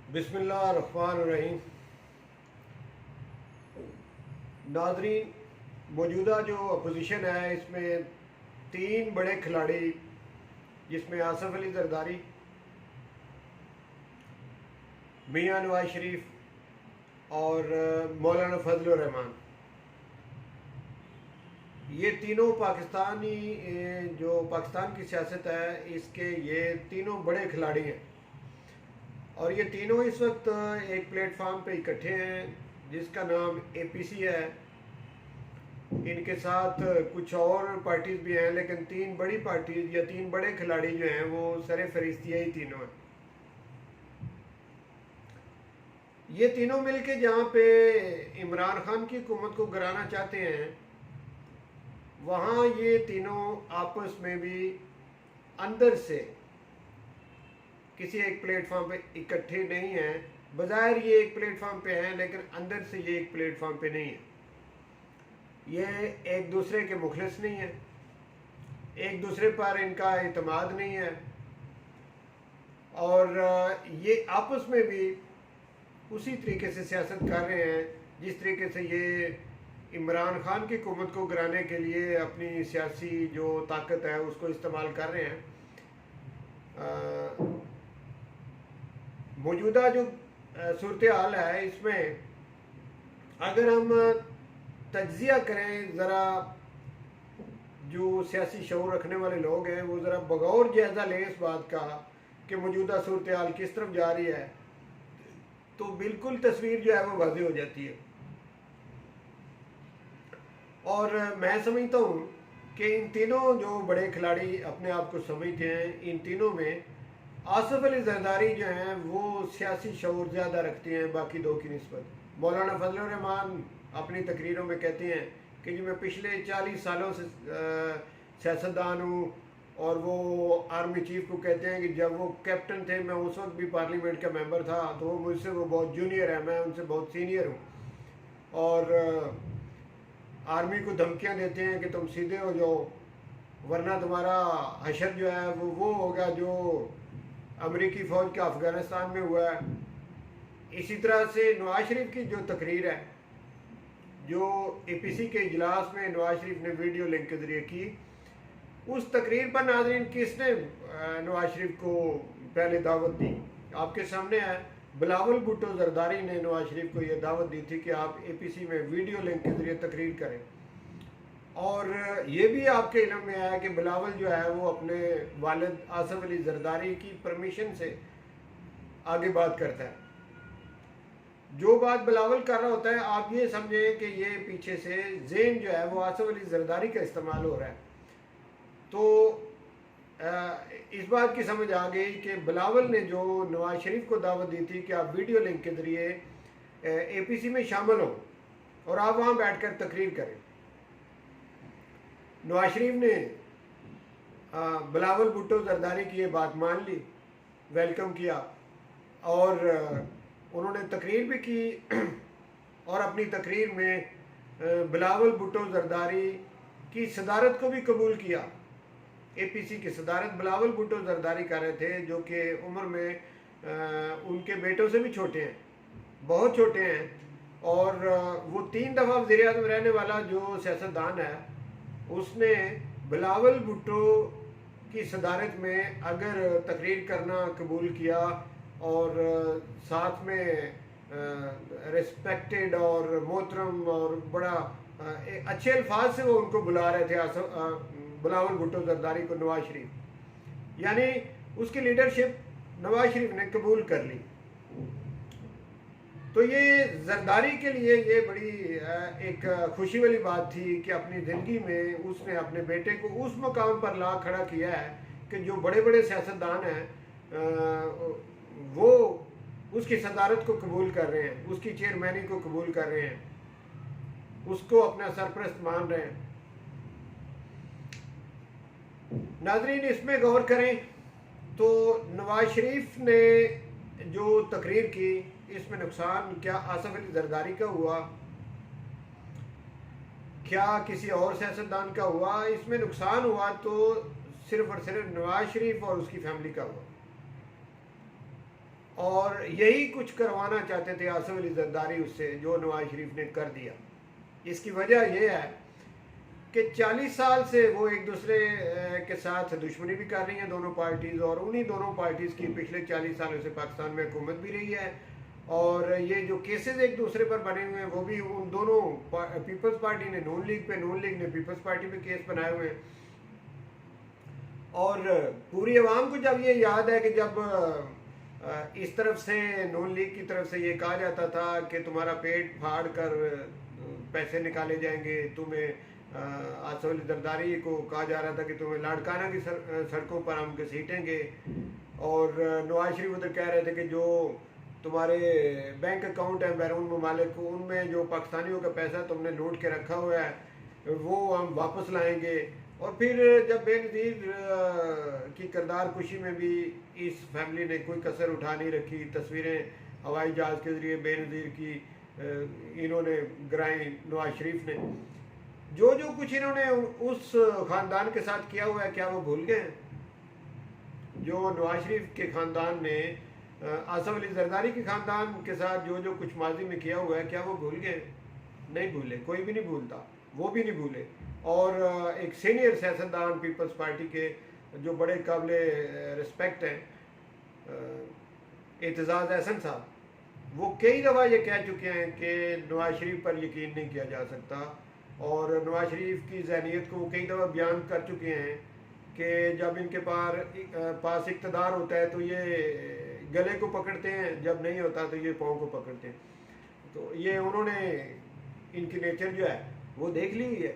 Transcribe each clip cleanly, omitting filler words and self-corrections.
बिस्मिल्लाहिर्रहमानिर्रहीम। नाज़रीन, मौजूदा जो अपोजिशन है इसमें तीन बड़े खिलाड़ी, जिसमें आसफ अली जरदारी, मियां नवाज शरीफ और मौलाना फजलुर रहमान, ये तीनों पाकिस्तानी जो पाकिस्तान की सियासत है इसके ये तीनों बड़े खिलाड़ी हैं। और ये तीनों इस वक्त एक प्लेटफार्म पे इकट्ठे हैं जिसका नाम एपीसी है। इनके साथ कुछ और पार्टीज भी हैं, लेकिन तीन बड़ी पार्टीज या तीन बड़े खिलाड़ी जो हैं वो सरे फहरिस्त यही तीनों हैं। ये तीनों मिलके जहाँ पे इमरान खान की हुकूमत को गिराना चाहते हैं, वहाँ ये तीनों आपस में भी अंदर से किसी एक प्लेटफार्म पे इकट्ठे नहीं हैं। बज़ाहिर ये एक प्लेटफार्म पे हैं, लेकिन अंदर से ये एक प्लेटफार्म पे नहीं है। ये एक दूसरे के मुखलिस नहीं है, एक दूसरे पर इनका इत्मीनाद नहीं है, और ये आपस में भी उसी तरीके से सियासत कर रहे हैं जिस तरीके से ये इमरान खान की हुकूमत को गिराने के लिए अपनी सियासी जो ताकत है उसको इस्तेमाल कर रहे हैं। मौजूदा जो सूरत हाल है इसमें अगर हम तज्जिया करें, ज़रा जो सियासी शऊर रखने वाले लोग हैं वो ज़रा बगौर जायज़ा लें इस बात का कि मौजूदा सूरत हाल किस तरफ जा रही है, तो बिल्कुल तस्वीर जो है वो वाज़ेह हो जाती है। और मैं समझता हूँ कि इन तीनों जो बड़े खिलाड़ी अपने आप को समझते हैं, इन तीनों में आसफ अली जरदारी जो हैं वो सियासी शऊर ज़्यादा रखते हैं बाकी दो की निस्बत। मौलाना फजलुर रहमान अपनी तकरीरों में कहते हैं कि जी मैं पिछले 40 सालों से सियासतदान हूँ, और वो आर्मी चीफ को कहते हैं कि जब वो कैप्टन थे मैं उस वक्त भी पार्लियामेंट का मेंबर था, तो वो मुझसे वो बहुत जूनियर है, मैं उनसे बहुत सीनियर हूँ। और आर्मी को धमकियाँ देते हैं कि तुम सीधे हो जाओ वरना तुम्हारा हशर जो है वो होगा जो अमेरिकी फ़ौज का अफ़गानिस्तान में हुआ है। इसी तरह से नवाज शरीफ की जो तकरीर है, जो एपीसी के इजलास में नवाज शरीफ ने वीडियो लिंक के ज़रिए की, उस तकरीर पर नाज़रीन किसने नवाज शरीफ को पहले दावत दी? आपके सामने है, बिलावल भुट्टो जरदारी ने नवाज शरीफ को यह दावत दी थी कि आप एपीसी में वीडियो लिंक के ज़रिए तकरीर करें। और ये भी आपके इल्म में आया कि बिलावल जो है वो अपने वालिद आसफ अली जरदारी की परमिशन से आगे बात करता है। जो बात बिलावल कर रहा होता है, आप ये समझें कि ये पीछे से ज़ेन जो है वो आसफ अली जरदारी का इस्तेमाल हो रहा है। तो इस बात की समझ आ गई कि बिलावल ने जो नवाज शरीफ को दावत दी थी कि आप वीडियो लिंक के ज़रिए एपीसी में शामिल हों और आप वहाँ बैठकर तकरीर करें। नवाज शरीफ ने बिलावल भुट्टो जरदारी की ये बात मान ली, वेलकम किया, और उन्होंने तकरीर भी की और अपनी तकरीर में बिलावल भुट्टो जरदारी की सदारत को भी कबूल किया। एपीसी की सदारत बिलावल भुट्टो जरदारी कर रहे थे, जो कि उम्र में उनके बेटों से भी छोटे हैं, बहुत छोटे हैं। और वो 3 दफ़ा वज़ीर-ए-आज़म रहने वाला जो सियासतदान है, उसने बिलावल भुट्टो की सदारत में अगर तकरीर करना कबूल किया और साथ में रिस्पेक्टेड और मोहतरम और बड़ा अच्छे अल्फाज से वो उनको बुला रहे थे बिलावल भुट्टो जरदारी को, नवाज शरीफ, यानी उसकी लीडरशिप नवाज शरीफ ने कबूल कर ली। तो ये जरदारी के लिए ये बड़ी एक खुशी वाली बात थी कि अपनी ज़िंदगी में उसने अपने बेटे को उस मकाम पर ला खड़ा किया है कि जो बड़े बड़े सियासतदान हैं वो उसकी सदारत को कबूल कर रहे हैं, उसकी चेयरमैनी को कबूल कर रहे हैं, उसको अपना सरपरस्त मान रहे हैं। नाज़रीन, इसमें गौर करें तो नवाज शरीफ ने जो तकरीर की, इसमें नुकसान क्या आसफ अली जरदारी का हुआ, क्या किसी और सियासतदान का हुआ? इसमें नुकसान हुआ तो सिर्फ और सिर्फ नवाज शरीफ और उसकी फैमिली का हुआ। और यही कुछ करवाना चाहते थे आसिफ अली जरदारी उससे, जो नवाज शरीफ ने कर दिया। इसकी वजह यह है कि 40 साल से वो एक दूसरे के साथ दुश्मनी भी कर रही हैं दोनों पार्टीज़, और उन्हीं दोनों पार्टीज़ की पिछले 40 सालों से पाकिस्तान में हुकूमत भी रही है। और ये जो केसेस एक दूसरे पर बने हुए हैं वो भी उन दोनों, पीपल्स पार्टी ने नून लीग पे, नून लीग ने पीपल्स पार्टी पे केस बनाए हुए हैं। और पूरी आवाम को जब ये याद है कि जब इस तरफ से नून लीग की तरफ से ये कहा जाता था कि तुम्हारा पेट फाड़ कर पैसे निकाले जाएंगे, तुम्हें आसिफ अली जरदारी को कहा जा रहा था कि तुम्हें लाड़काना की सड़कों पर हम घसीटेंगे, और नवाज शरीफ उधर कह रहे थे कि जो तुम्हारे बैंक अकाउंट है बैरून ममालिक, उनमें जो पाकिस्तानियों का पैसा तुमने लूट के रखा हुआ है वो हम वापस लाएंगे। और फिर जब बेनज़ीर की किरदार कुशी में भी इस फैमिली ने कोई कसर उठा नहीं रखी, तस्वीरें हवाई जहाज़ के ज़रिए बेनज़ीर की इन्होंने गिराई नवाज शरीफ ने, जो जो कुछ इन्होंने उस ख़ानदान के साथ किया हुआ है क्या वो भूल गए? जो नवाज शरीफ के ख़ानदान ने आसिफ अली जरदारी के ख़ानदान के साथ जो जो कुछ माजी में किया हुआ है क्या वो भूल गए? नहीं भूले, कोई भी नहीं भूलता, वो भी नहीं भूले। और एक सीनियर सियासतदान पीपल्स पार्टी के जो बड़े काबिल रिस्पेक्ट हैं एतजाज़ एहसन साहब, वो कई दफ़ा ये कह चुके हैं कि नवाज शरीफ पर यकीन नहीं किया जा सकता, और नवाज शरीफ की ज़हनियत को वो कई दफ़ा बयान कर चुके हैं कि जब इनके पास इक़्तिदार होता है तो ये गले को पकड़ते हैं, जब नहीं होता तो ये पाँव को पकड़ते हैं। तो ये उन्होंने, इनकी नेचर जो है वो देख ली है।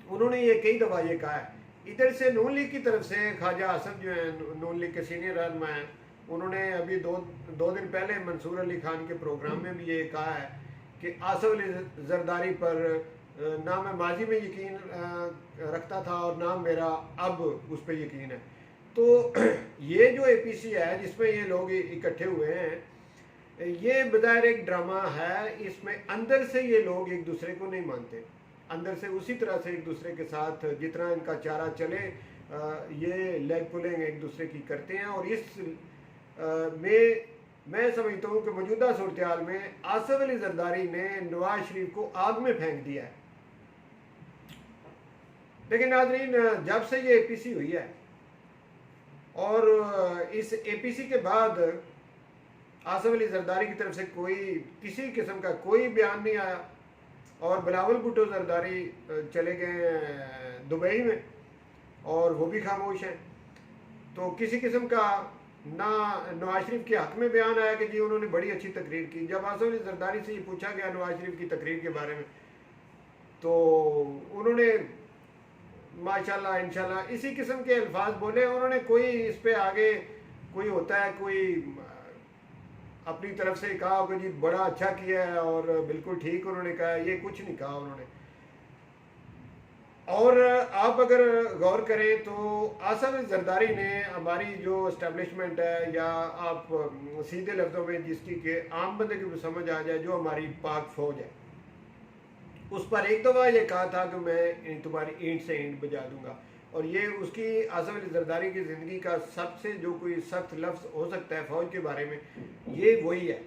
उन्होंने ये कई दफ़ा ये कहा है। इधर से नून लीग की तरफ से ख्वाजा असद जो है नून लीग के सीनियर रहनुमा हैं, उन्होंने अभी दो दिन पहले मंसूर अली खान के प्रोग्राम में भी ये कहा है कि आसिफ अली जरदारी पर ना मैं माजी में यकीन रखता था और ना मेरा अब उस पर यकीन है। तो ये जो APC है जिसमें ये लोग इकट्ठे हुए हैं, ये बज़ाहिर एक ड्रामा है। इसमें अंदर से ये लोग एक दूसरे को नहीं मानते, अंदर से उसी तरह से एक दूसरे के साथ जितना इनका चारा चले ये लेग पुलिंग एक दूसरे की करते हैं। और इस में मैं समझता हूँ कि मौजूदा सूरत हाल में आसिफ अली जरदारी ने नवाज शरीफ को आग में फेंक दिया है। लेकिन नाज़रीन, जब से ये APC हुई है और इस APC के बाद आसिफ अली जरदारी की तरफ से कोई किसी किस्म का कोई बयान नहीं आया, और बिलावल भुट्टो जरदारी चले गए दुबई में और वो भी खामोश हैं। तो किसी किस्म का ना नवाज शरीफ के हक में बयान आया कि जी उन्होंने बड़ी अच्छी तकरीर की। जब आसिफ अली जरदारी से ये पूछा गया नवाज शरीफ की तकरीर के बारे में, तो उन्होंने माशाल्लाह इंशाल्लाह इसी किस्म के अल्फाज बोले। उन्होंने कोई इस पे आगे कोई होता है कोई अपनी तरफ से कहा कि जी बड़ा अच्छा किया है और बिल्कुल ठीक उन्होंने कहा, ये कुछ नहीं कहा उन्होंने। और आप अगर गौर करें तो आसिफ अली जरदारी ने हमारी जो इस्टेब्लिशमेंट है, या आप सीधे लफ्ज़ों में जिसकी के आम बंदे की समझ आ जाए, जो हमारी पाक फौज है, उस पर एक दफ़ा ये कहा था कि मैं तुम्हारी ईंट से ईंट बजा दूंगा। और ये उसकी आसिफ अली जरदारी की ज़िंदगी का सबसे जो कोई सख्त लफ्ज़ हो सकता है फ़ौज के बारे में, ये वही है।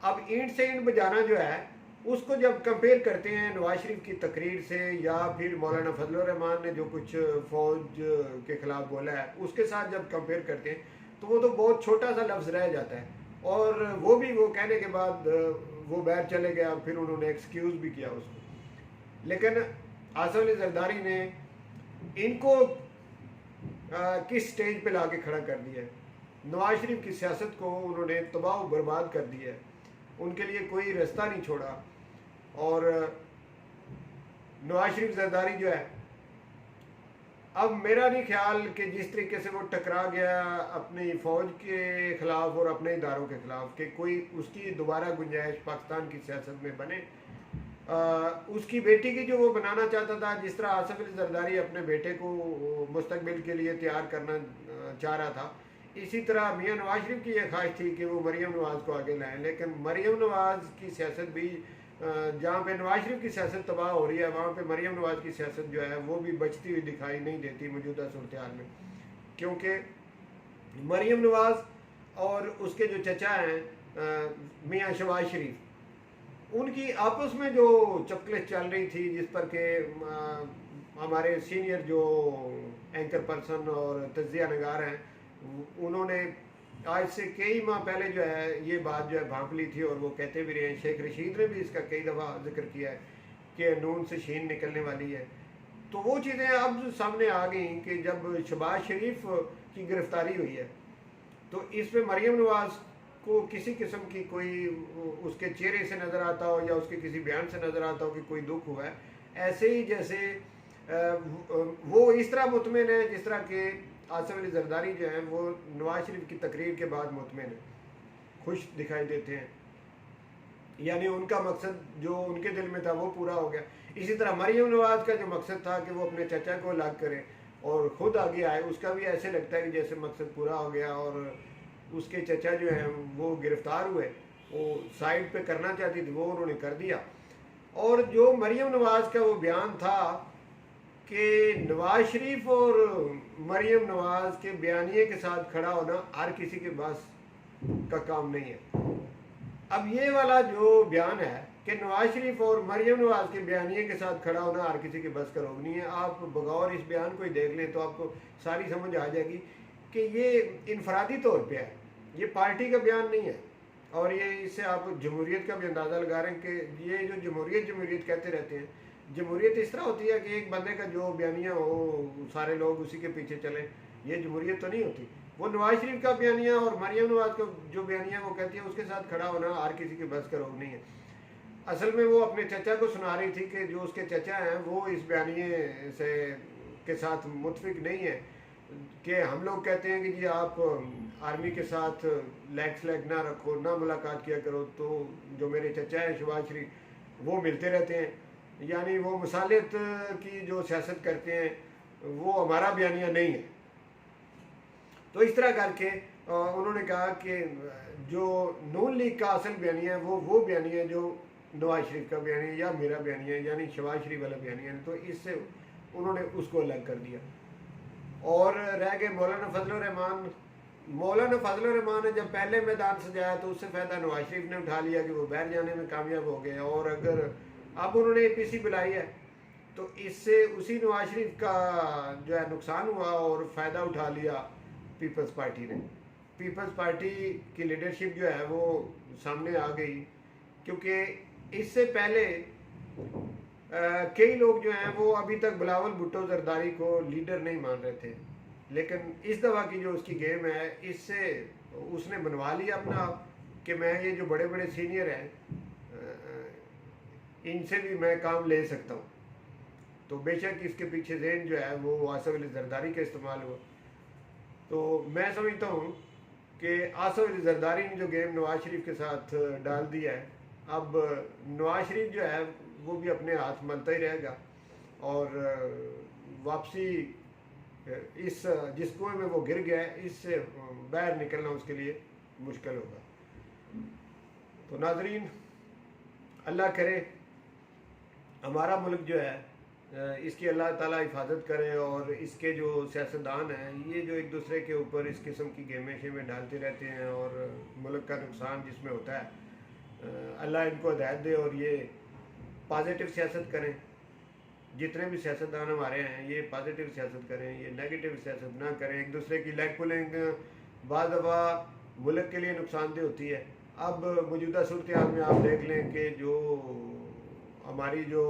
अब ईंट से ईंट बजाना जो है उसको जब कंपेयर करते हैं नवाज शरीफ की तकरीर से, या फिर मौलाना फजलुर रहमान ने जो कुछ फ़ौज के ख़िलाफ़ बोला है उसके साथ जब कंपेयर करते हैं, तो वो तो बहुत छोटा सा लफ्ज़ रह जाता है। और वो भी वो कहने के बाद वो बाहर चले गया, फिर उन्होंने एक्सक्यूज़ भी किया उसको। लेकिन आसिफ अली जरदारी ने इनको किस स्टेज पे लाके खड़ा कर दिया है। नवाज शरीफ की सियासत को उन्होंने तबाह बर्बाद कर दिया है, उनके लिए कोई रास्ता नहीं छोड़ा। और नवाज शरीफ जरदारी जो है, अब मेरा नहीं ख्याल कि जिस तरीके से वो टकरा गया अपनी फ़ौज के ख़िलाफ़ और अपने इदारों के ख़िलाफ़, कि कोई उसकी दोबारा गुंजाइश पाकिस्तान की सियासत में बने। उसकी बेटी की जो वो बनाना चाहता था, जिस तरह आसिफ अली जरदारी अपने बेटे को मुस्तकबिल के लिए तैयार करना चाह रहा था, इसी तरह मियाँ नवाज शरीफ की यह ख्वाहिश थी कि वो मरियम नवाज़ को आगे लाएं। लेकिन मरियम नवाज़ की सियासत भी, जहाँ पे नवाज शरीफ की सियासत तबाह हो रही है, वहाँ पे मरियम नवाज़ की सियासत जो है वो भी बचती हुई दिखाई नहीं देती मौजूदा सूरत हाल में। क्योंकि मरियम नवाज़ और उसके जो चचा हैं मियाँ शहबाज शरीफ, उनकी आपस में जो चपकलेस चल रही थी, जिस पर के हमारे सीनियर जो एंकर पर्सन और तज्जिया नगार हैं, उन्होंने आज से कई माह पहले जो है ये बात जो है भांप ली थी, और वो कहते भी रहे हैं। शेख रशीद ने भी इसका कई दफ़ा जिक्र किया है कि नून से शीन निकलने वाली है। तो वो चीज़ें अब सामने आ गई कि जब शहबाज शरीफ की गिरफ्तारी हुई है, तो इसमें मरीम नवाज को किसी किस्म की कोई उसके चेहरे से नज़र आता हो या उसके किसी बयान से नज़र आता हो कि कोई दुख हुआ है, ऐसे ही जैसे वो इस तरह मुतमिन है जिस तरह के आसिफ अली जरदारी जो हैं वो नवाज शरीफ की तकरीर के बाद मुतमिन है, खुश दिखाई देते हैं, यानी उनका मकसद जो उनके दिल में था वो पूरा हो गया। इसी तरह मरीम नवाज का जो मकसद था कि वो अपने चचा को अलग करे और ख़ुद आगे आए, उसका भी ऐसे लगता है कि जैसे मकसद पूरा हो गया। और उसके चचा जो हैं वो गिरफ़्तार हुए, वो साइड पे करना चाहती थी, वो उन्होंने कर दिया। और जो मरीम नवाज का वो बयान था कि नवाज शरीफ और मरीम नवाज के बयानिए के साथ खड़ा होना हर किसी के बस का काम नहीं है। अब ये वाला जो बयान है कि नवाज शरीफ और मरीम नवाज के बयानिए के साथ खड़ा होना हर किसी के बस का रोग नहीं है, आप बगौर इस बयान को ही देख लें तो आपको सारी समझ आ जाएगी कि ये इनफरादी तौर पे है, ये पार्टी का बयान नहीं है। और ये इससे आप जमहूरियत का भी अंदाज़ा लगा रहे हैं कि ये जो जमहूरियत कहते रहते हैं, जमहूरियत इस तरह होती है कि एक बंदे का जो बयानिया हो सारे लोग उसी के पीछे चलें, ये जमहूरियत तो नहीं होती। वो नवाज शरीफ का बयानिया और मरीम नवाज का जो बयानिया वो कहती है उसके साथ खड़ा होना हर किसी के बस का रोग नहीं है। असल में वो अपने चचा को सुना रही थी कि जो उसके चचा हैं वो इस बयानिए से के साथ मुतफिक नहीं है, कि हम लोग कहते हैं कि जी आप आर्मी के साथ लैग स्लैग ना रखो, ना मुलाकात किया करो, तो जो मेरे चचा हैं शहबाज शरीफ वो मिलते रहते हैं, यानी वो मसालियत की जो सियासत करते हैं वो हमारा बयानिया नहीं है। तो इस तरह करके उन्होंने कहा कि जो नून लीग का असल बयानिया है वो बयानिया जो नवाज शरीफ का बयानिया या मेरा बयानिया यानी शहबाज शरीफ वाला बयानिया, तो इससे उन्होंने उसको अलग कर दिया। और रह गए मौलाना फजल रहमान। मौलाना फजल रहमान ने जब पहले मैदान सजाया तो उससे फ़ायदा नवाज शरीफ ने उठा लिया कि वो बाहर जाने में कामयाब हो गए, और अगर अब उन्होंने APC बुलाई है तो इससे उसी नवाज शरीफ का जो है नुकसान हुआ और फ़ायदा उठा लिया पीपल्स पार्टी ने। पीपल्स पार्टी की लीडरशिप जो है वो सामने आ गई, क्योंकि इससे पहले कई लोग जो हैं वो अभी तक बिलावल भुट्टो जरदारी को लीडर नहीं मान रहे थे, लेकिन इस दफ़ा की जो उसकी गेम है इससे उसने बनवा लिया अपना कि मैं ये जो बड़े बड़े सीनियर हैं इनसे भी मैं काम ले सकता हूँ। तो बेशक इसके पीछे ज़हन जो है वो आसिफ अली जरदारी का इस्तेमाल हुआ। तो मैं समझता हूँ कि आसिफ अली जरदारी ने जो गेम नवाज शरीफ के साथ डाल दिया है, अब नवाज शरीफ जो है वो भी अपने हाथ मलता ही रहेगा, और वापसी इस जिस कुएं में वो गिर गया है इससे बाहर निकलना उसके लिए मुश्किल होगा। तो नाजरीन, अल्लाह करे हमारा मुल्क जो है इसकी अल्लाह ताला हिफाजत करे, और इसके जो सियासतदान हैं ये जो एक दूसरे के ऊपर इस किस्म की गेमें शेमें डालते रहते हैं और मुल्क का नुकसान जिसमें होता है, अल्लाह इनको हिदायत दे और ये पॉजिटिव सियासत करें। जितने भी सियासतदान हमारे हैं ये पॉजिटिव सियासत करें, ये नेगेटिव सियासत ना करें। एक दूसरे की लेग पुलिंग बाद दफ़ा मुल्क के लिए नुकसानदेह होती है। अब मौजूदा सूरत हाल में आप देख लें कि जो हमारी जो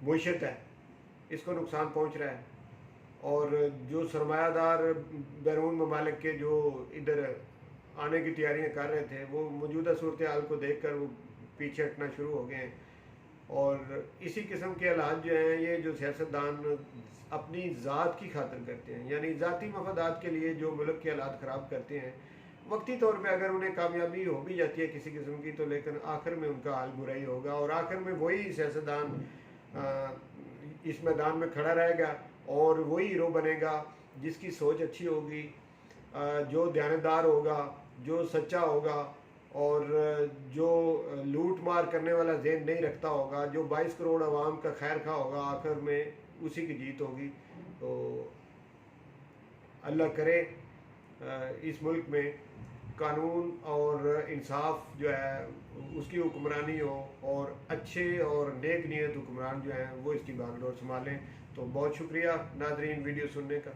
मईशत है इसको नुकसान पहुंच रहा है, और जो सरमायादार बैरून ममालिक के जो इधर आने की तैयारियां कर रहे थे वो मौजूदा सूरत हाल को देख कर वो पीछे हटना शुरू हो गए हैं। और इसी किस्म के हालात जो हैं ये जो सियासतदान अपनी ज़ात की खातिर करते हैं, यानी ज़ाती मफादात के लिए जो मुल्क के हालात ख़राब करते हैं, वक्ती तौर पे अगर उन्हें कामयाबी हो भी जाती है किसी किस्म की, तो लेकिन आखिर में उनका हाल बुरा ही होगा, और आखिर में वही सियासतदान इस मैदान में खड़ा रहेगा और वही हीरो बनेगा जिसकी सोच अच्छी होगी, जो दयानतदार होगा, जो सच्चा होगा, और जो लूट मार करने वाला ज़हन नहीं रखता होगा, जो 22 करोड़ आवाम का खैर खा होगा, आखिर में उसी की जीत होगी। तो अल्लाह करे इस मुल्क में कानून और इंसाफ जो है उसकी हुक्मरानी हो, और अच्छे और नेक नीयत हुक्मरान जो हैं वो इसकी बागडोर संभालें। तो बहुत शुक्रिया नाजरीन वीडियो सुनने का।